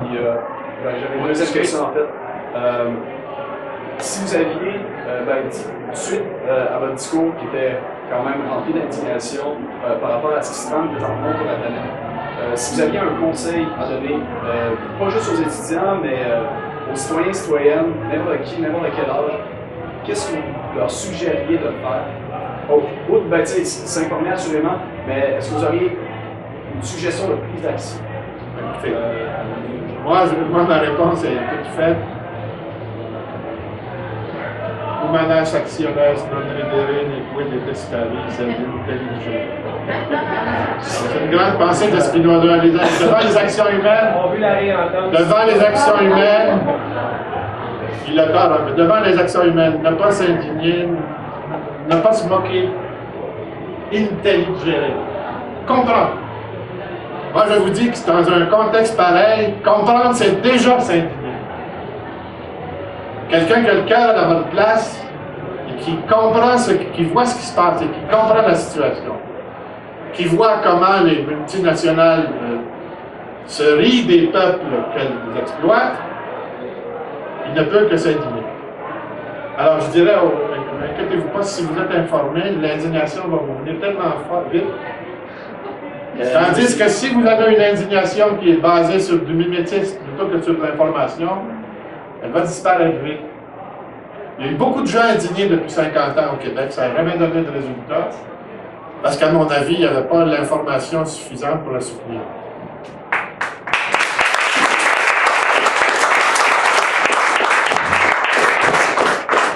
Puis, j'avais une deuxième question en fait. Si vous aviez dit tout de suite à votre discours qui était quand même rempli d'indignation par rapport à ce qui se trame présentement pour la planète, si vous aviez un conseil à donner, pas juste aux étudiants, mais aux citoyens, citoyennes, n'importe qui, n'importe quel âge, qu'est-ce que vous leur suggériez de faire? Outre, ben, s'informer assurément, mais est-ce que vous auriez une suggestion de prise d'action? Moi, ma réponse est toute faite. Humanas actiones non redere neque de pescaris intelligere. C'est une grande pensée de Spinoza. Devant les actions humaines, devant les actions humaines, il a tort, mais devant les actions humaines, ne pas s'indigner, ne pas se moquer, intelligere. Comprendre. Moi, je vous dis que dans un contexte pareil, comprendre, c'est déjà s'indigner. Quelqu'un qui a le cœur à votre place et qui comprend qui voit ce qui se passe et qui comprend la situation, qui voit comment les multinationales se rient des peuples qu'elles exploitent, il ne peut que s'indigner. Alors je dirais, inquiétez-vous pas, si vous êtes informé, l'indignation va vous venir tellement fort, vite. Tandis que si vous avez une indignation qui est basée sur du mimétisme plutôt que sur de l'information, elle va disparaître vite. Il y a eu beaucoup de gens indignés depuis 50 ans au Québec, ça n'a jamais donné de résultat, parce qu'à mon avis, il n'y avait pas l'information suffisante pour la soutenir.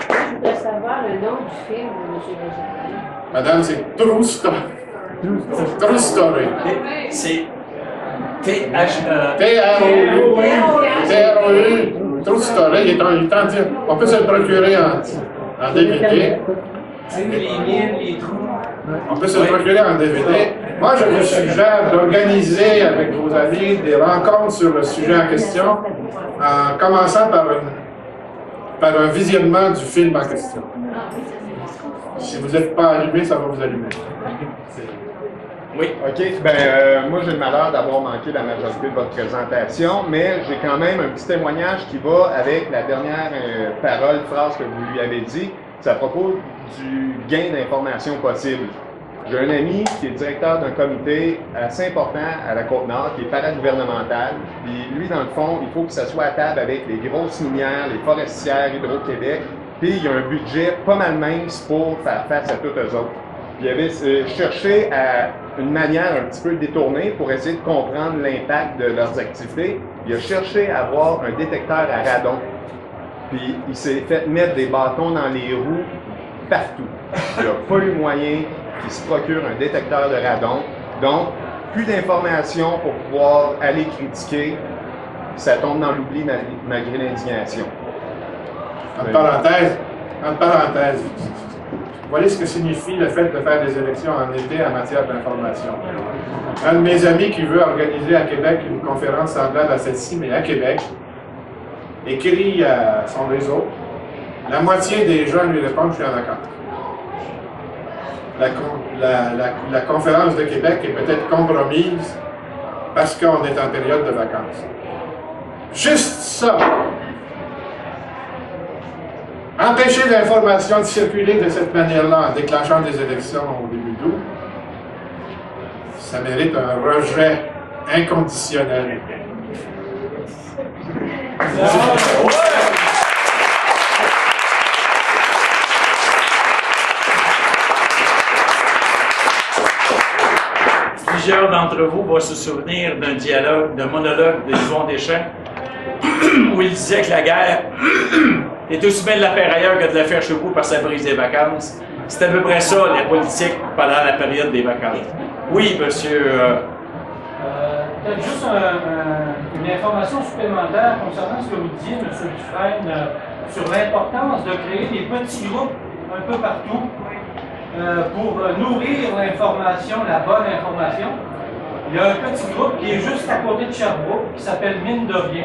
Je voudrais savoir le nom du film de M. Léger. Madame, c'est True Story. True Story. C'est T-R-O-U. True Story, il est en dire. On peut se le procurer en DVD. On peut se le procurer en DVD. Moi, je vous suggère d'organiser avec vos amis des rencontres sur le sujet en question, en commençant par un visionnement du film en question. Si vous n'êtes pas allumé, ça va vous allumer. Oui. OK. Moi, j'ai le malheur d'avoir manqué la majorité de votre présentation, mais j'ai quand même un petit témoignage qui va avec la dernière phrase que vous lui avez dit. C'est à propos du gain d'informations possible. J'ai un ami qui est directeur d'un comité assez important à la Côte-Nord, qui est paragouvernemental. Puis lui, dans le fond, il faut qu'il s'assoie à table avec les grosses minières, les forestières, Hydro-Québec. Puis il y a un budget pas mal mince pour faire face à toutes eux autres. Il avait cherché à une manière un petit peu détournée pour essayer de comprendre l'impact de leurs activités. Il a cherché à avoir un détecteur à radon. Puis il s'est fait mettre des bâtons dans les roues partout. Il n'a pas eu moyen qu'il se procure un détecteur de radon. Donc, plus d'informations pour pouvoir aller critiquer. Ça tombe dans l'oubli malgré l'indignation. En parenthèse, voyez ce que signifie le fait de faire des élections en été en matière d'information. Un de mes amis qui veut organiser à Québec une conférence semblable à celle-ci, mais à Québec, écrit à son réseau, la moitié des gens lui répondent « Je suis en vacances ». La conférence de Québec est peut-être compromise parce qu'on est en période de vacances. Juste ça! Empêcher l'information de circuler de cette manière-là en déclenchant des élections au début d'août, ça mérite un rejet inconditionnel. Plusieurs d'entre vous vont se souvenir d'un monologue de Yvon Deschamps, où il disait que la guerre est aussi bien de la faire ailleurs que de la faire chez vous parce que ça brise les vacances. C'est à peu près ça, la politique, pendant la période des vacances. Oui, monsieur. Peut-être juste une information supplémentaire concernant ce que vous disiez, M. Dufresne, sur l'importance de créer des petits groupes un peu partout pour nourrir l'information, la bonne information. Il y a un petit groupe qui est juste à côté de Sherbrooke, qui s'appelle Mine de Rien,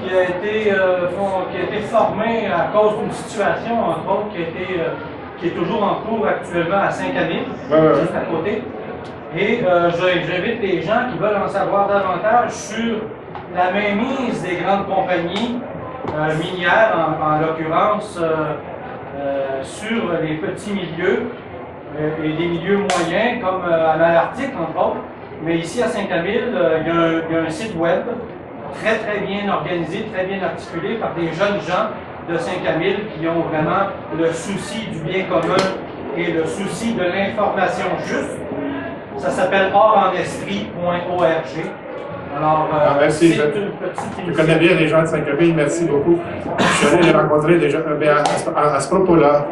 qui a été formé à cause d'une situation, entre autres, qui est toujours en cours actuellement à Saint-Camille, juste à côté. Et j'invite les gens qui veulent en savoir davantage sur la mainmise des grandes compagnies minières, en l'occurrence, sur les petits milieux et des milieux moyens, comme à Malartic, entre autres. Mais ici, à Saint-Camille, il y a un site web très, très bien organisé, très bien articulé par des jeunes gens de Saint-Camille qui ont vraiment le souci du bien commun et le souci de l'information juste. Ça s'appelle orenestrie.org. Alors, merci. c'est une petite Je connais bien les gens de Saint-Camille, merci beaucoup. Je suis allé les rencontrer déjà, à ce propos-là,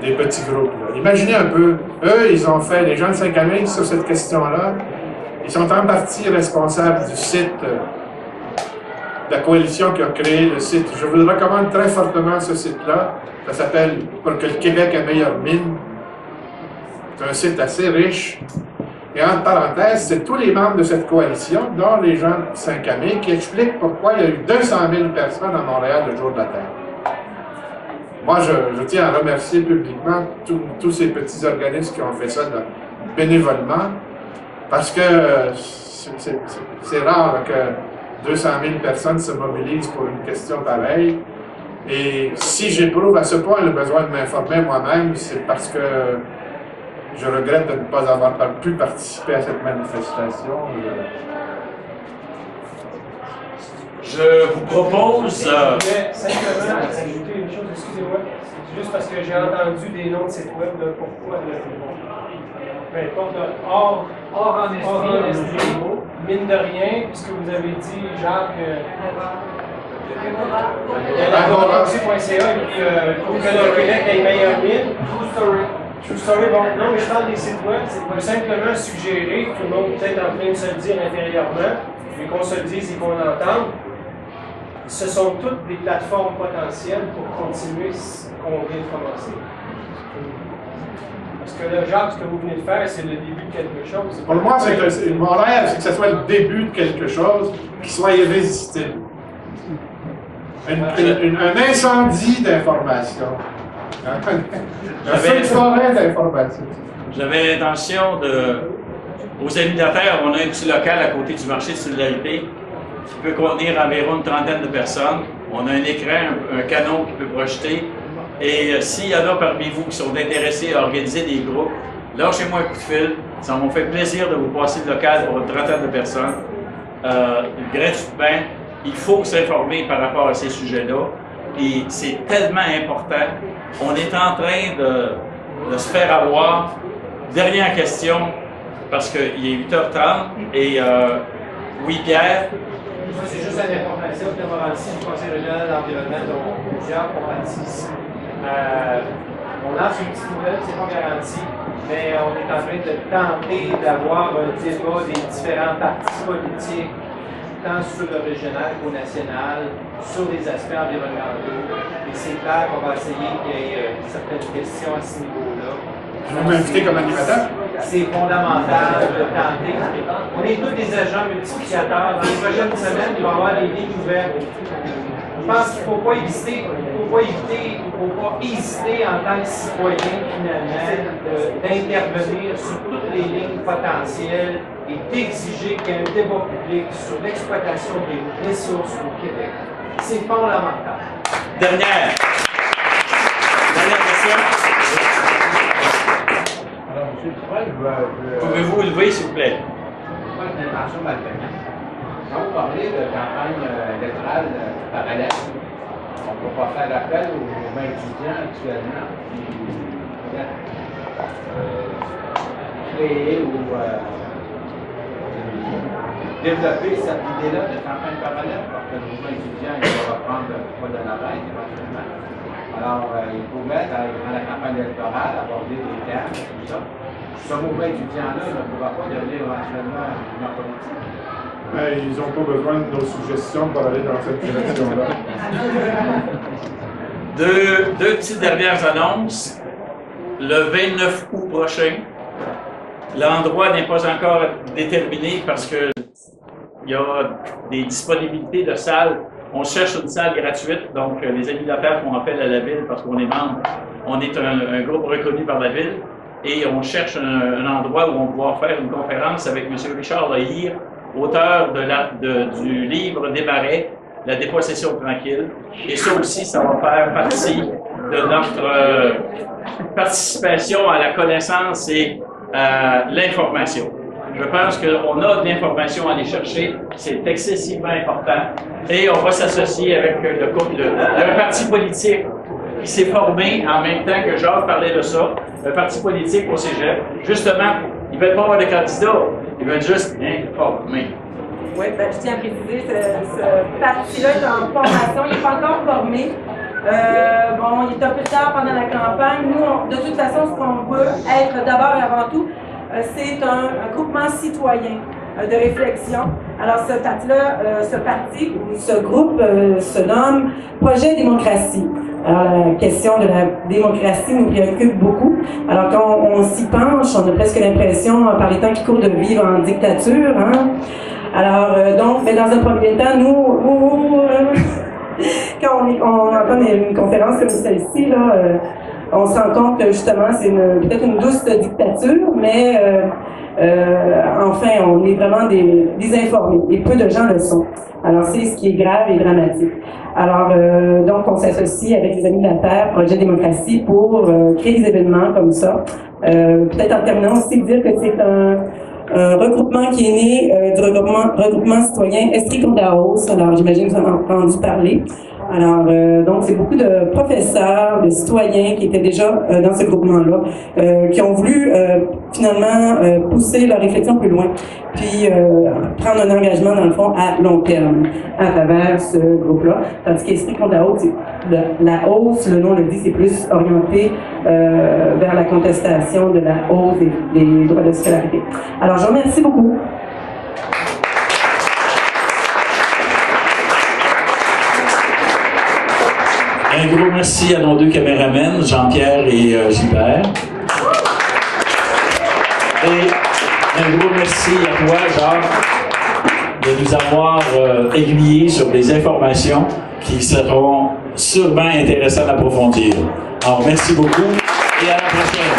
des petits groupes. Là. Imaginez un peu, eux, ils ont fait, les gens de Saint-Camille, sur cette question-là, ils sont en partie responsables du site, de la coalition qui a créé le site. Je vous recommande très fortement ce site-là. Ça s'appelle « Pour que le Québec ait meilleure mine ». C'est un site assez riche. Et entre parenthèses, c'est tous les membres de cette coalition, dont les gens de Saint-Camille, qui expliquent pourquoi il y a eu 200 000 personnes à Montréal le jour de la Terre. Moi, je tiens à remercier publiquement tous ces petits organismes qui ont fait ça bénévolement, parce que c'est rare que 200 000 personnes se mobilisent pour une question pareille. Et si j'éprouve à ce point le besoin de m'informer moi-même, c'est parce que je regrette de ne pas avoir pu participer à cette manifestation. Je vous propose... Je voulais simplement ajouter une chose, excusez-moi, juste parce que j'ai entendu des noms de sites web, pourquoi peu importe, hors en esprit, mine de rien, puisque vous avez dit, Jacques, laboratoire.ca, et puis pour que le Québec ait meilleure mine, True Story, bon, non, mais je parle des sites web, c'est pour simplement suggérer, tout le monde peut-être en train de se le dire intérieurement, mais qu'on se le dise et qu'on l'entende, ce sont toutes des plateformes potentielles pour continuer ce qu'on vient de commencer. Parce que là, Jacques, ce que vous venez de faire, c'est le début de quelque chose. Pour moi, mon rêve, c'est que ce soit le début de quelque chose qui soit irrésistible. Un incendie d'information. Un feu de forêt d'information. J'avais l'intention de... Aux Amis de la Terre, on a un petit local à côté du marché de solidarité qui peut contenir environ une trentaine de personnes. On a un écran, un canon qui peut projeter. Et s'il y en a parmi vous qui sont intéressés à organiser des groupes, lâchez-moi un coup de fil. Ça m'a fait plaisir de vous passer le local pour une trentaine de personnes. Gratuitement, il faut s'informer par rapport à ces sujets-là. Et c'est tellement important. On est en train de se faire avoir. Dernière question, parce qu'il est 8h30. Et oui, Pierre? C'est juste une information de Morancy, du Conseil régional de l'environnement, dont plusieurs parties ici. On lance une petite nouvelle, c'est pas garanti, mais on est en train de tenter d'avoir un débat des différents partis politiques, tant sur le régional qu'au national, sur les aspects environnementaux. Et c'est clair qu'on va essayer qu'il y ait certaines questions à ce niveau-là. Vous m'invitez comme animateur? C'est fondamental de tenter. On est tous des agents multiplicateurs. Dans les prochaines semaines, il va y avoir des lignes ouvertes. Je pense qu'il ne faut pas hésiter, en tant que citoyen, finalement, d'intervenir sur toutes les lignes potentielles et d'exiger qu'il y ait un débat public sur l'exploitation des ressources au Québec. C'est fondamental. Dernière question. Alors, M. Duval, Pouvez-vous vous lever, s'il vous plaît? Moi, une intention malveillante. Quand vous parlez de campagne électorale parallèle, on ne peut pas faire appel aux mouvements étudiants actuellement qui créer ou développer cette idée-là de campagne parallèle, parce que le mouvement étudiant il va reprendre le poids de la reine éventuellement. Alors, il pourrait, dans la campagne électorale, aborder des thèmes et tout ça. Ce mouvement étudiant-là ne pourra pas devenir éventuellement un mouvement politique. Mais ils n'ont pas besoin de nos suggestions pour aller dans cette direction-là. Deux petites dernières annonces. Le 29 août prochain, l'endroit n'est pas encore déterminé parce que il y a des disponibilités de salles. On cherche une salle gratuite, donc les Amis de la Terre font appel à la ville parce qu'on est membre. On est un groupe reconnu par la ville et on cherche un endroit où on va pouvoir faire une conférence avec M. Richard Lehir, auteur du livre des Marais, La dépossession tranquille. Et ça aussi, ça va faire partie de notre participation à la connaissance et à l'information. Je pense qu'on a de l'information à aller chercher, c'est excessivement important. Et on va s'associer avec le parti politique qui s'est formé en même temps que Jacques parlait de ça, le parti politique au cégep. Justement, ils ne veulent pas avoir de candidats, ils veulent juste informer. Oui, ben, je tiens à préciser, ce parti-là est en formation, il n'est pas encore formé. Bon, il est un peu tard pendant la campagne. Nous, de toute façon, ce qu'on veut être d'abord et avant tout, c'est un groupement citoyen de réflexion. Alors, ce parti ou ce groupe se nomme Projet Démocratie. Alors, la question de la démocratie nous préoccupe beaucoup. Alors, quand on s'y penche, on a presque l'impression, par les temps qui courent, de vivre en dictature, hein? Alors, donc, mais dans un premier temps, nous quand on entend une conférence comme celle-ci, là, on se rend compte que justement, c'est peut-être une douce dictature, mais enfin, on est vraiment désinformés, et peu de gens le sont. Alors, c'est ce qui est grave et dramatique. Alors, donc, on s'associe avec les Amis de la Terre, Projet Démocratie, pour créer des événements comme ça. Peut-être en terminant aussi dire que c'est un regroupement qui est né du regroupement citoyen Estrie-Côte-d'Arros. Alors, j'imagine que vous en avez entendu parler. Alors, donc, c'est beaucoup de professeurs, de citoyens qui étaient déjà dans ce groupement-là, qui ont voulu finalement pousser leur réflexion plus loin, puis prendre un engagement, dans le fond, à long terme à travers ce groupe-là. Tandis qu'Estrie-Côte-d'Arros, la hausse, le nom le dit, c'est plus orienté vers la contestation de la hausse des droits de scolarité. Alors, je vous remercie beaucoup. Un gros merci à nos deux caméramens, Jean-Pierre et Gilbert. Et un gros merci à toi, Jacques, de nous avoir aiguillés sur des informations qui seront sûrement intéressantes à approfondir. Alors, merci beaucoup et à la prochaine.